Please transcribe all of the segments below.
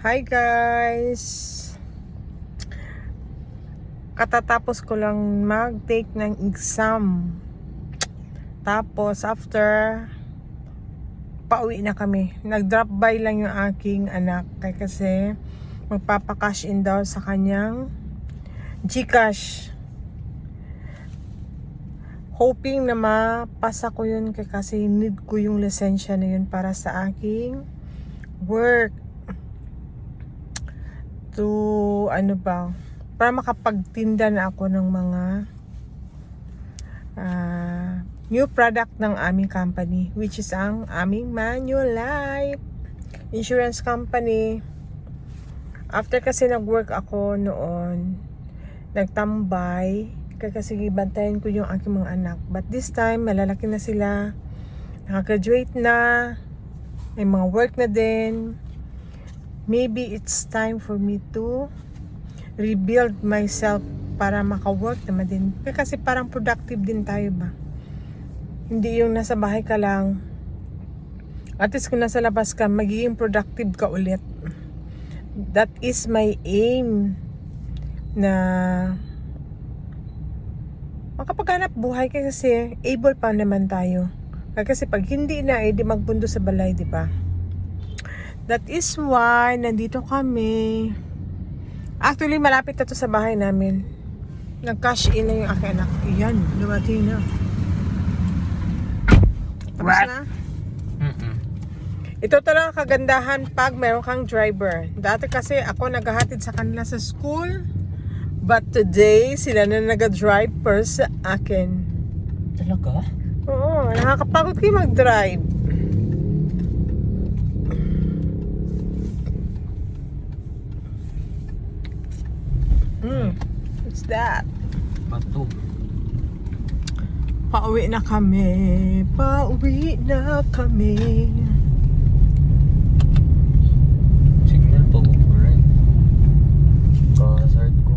Hi guys! Katatapos ko lang mag-take ng exam. Tapos after, pauwi na kami. Nag-drop by lang yung aking anak. Kasi magpapakash in daw sa kanyang GCash. Hoping na mapasa ko yun kasi need ko yung lisensya na yun para sa aking work. To para makapagtinda na ako ng mga new product ng aming company, which is ang aming Manulife insurance company. After kasi nag-work ako noon, nagtambay kasi bantayan ko yung aking mga anak, but this time malalaki na sila, nakagraduate na, may mga work na din. Maybe it's time for me to rebuild myself para maka-work naman din. Kasi parang productive din tayo ba? Hindi yung nasa bahay ka lang. At least kung nasa labas ka, magiging productive ka ulit. That is my aim. Na makapaghanap buhay kasi able pa naman tayo. Kasi pag hindi na, di magpundo sa balay, di ba? That is why nandito kami. Actually, malapit na to sa bahay namin. Nag-cash in na yung aking anak. Iyan, dumating na. Tapos na? Ito talaga kagandahan pag meron kang driver. Dati kasi ako naghahatid sa kanila sa school. But today, sila na nag-drive per sa akin. Talaga? Oo, nakakapagod kayo mag-drive. What's that? Bato. Pauwi na kami. Pauwi na kami. Signal pa ko rin. Kasard ko.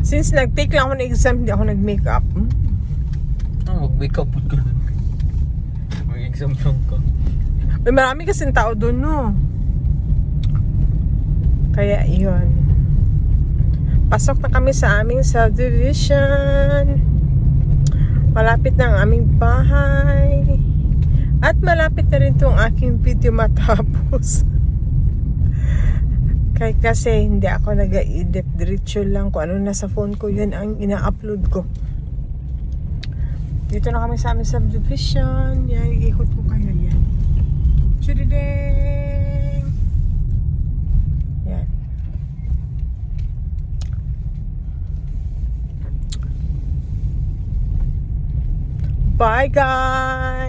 Since nag-take lang ako ng exam, hindi ako nag-makeup. Mag-wake up ka lang. Mag-exam lang ka. May marami kasing tao doon, no? Kaya yun. Pasok na kami sa aming subdivision. Malapit na ang aming bahay. At malapit na rin itong aking video matapos. Kaya kasi hindi ako nag-edit. Diretso lang kung ano nasa phone ko, yun ang ina-upload ko. Dito na kami sa aming subdivision. Yan, iikot ko kayo yan. Chudideng! Yan. Bye guys!